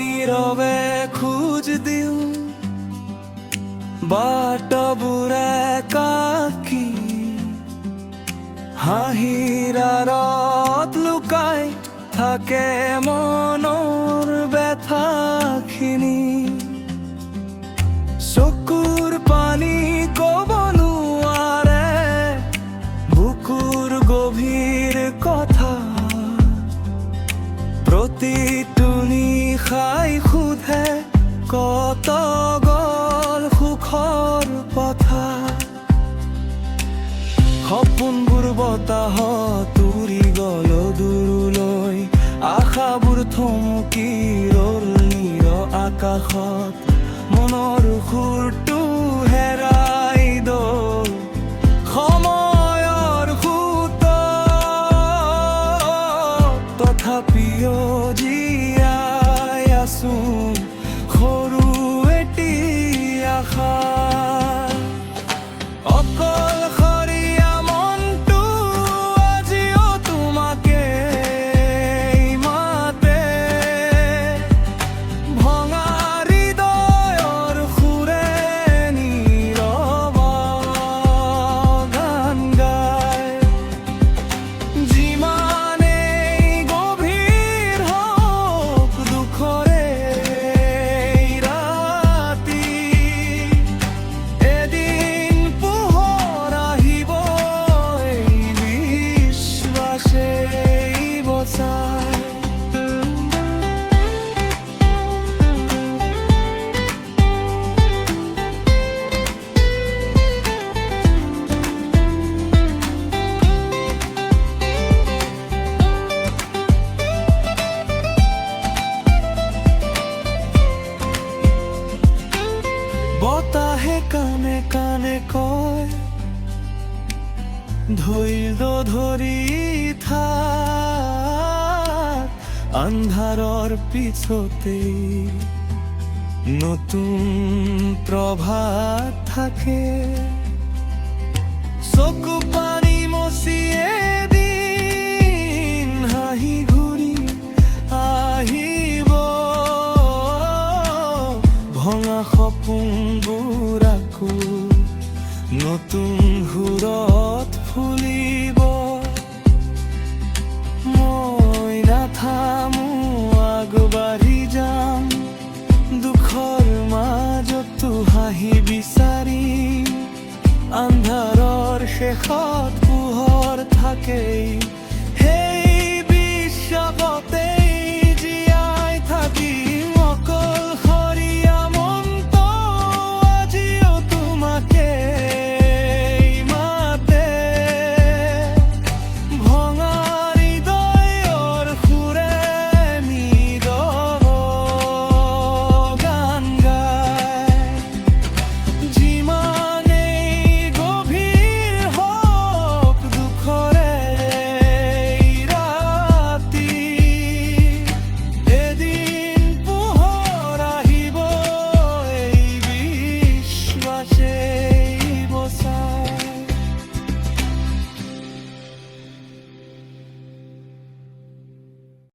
নীৰৱে খোজ দিওঁ বাটবোৰে কাকি হাঁহিৰ আঁৰত লুকাই থাকে মনৰ ব্যথাখিনি চকুৰ পানী ক'ব নোৱাৰে বুকুৰ গভীৰ কথা প্ৰতিটো নিশাই সোধে কত গ'ল সুখৰ পথা সপোনবোৰ বতাহত উৰি গ'ল দূৰলৈ আশাবোৰ থমকি ৰ'ল নীৰ আকাশত মনৰ সুৰটো হেৰাই গ'ল সময়ৰ সোঁতত তথাপিও জীয়াই আছো সৰু এটি আশা অকলশৰীয়া মনটো আজিও তোমাকে মাতে ভঙা হৃদয়ৰ সুৰে নীৰৱ গান গায় যিমানেই গভীৰ হওক দুখৰে ৰাতি এদিন পোহৰ আহিব এই বিশ্বাসেই বচায় বতাহে কানে কানে কয় ধৈৰ্য ধৰি থাক আন্ধাৰৰ পিছতেই নতুন প্ৰভাত থাকে চকু পানী মচি এদিন হাঁহি ঘূৰি আহিব ভঙা সপোনবোৰ আকৌ নতুন সুৰত ফুলিব মই নাথামো আগবাঢ়ি যাম দুখৰ মাজতো হাঁহি বিচাৰিম আন্ধাৰৰ শেষত পোহৰ থাকেই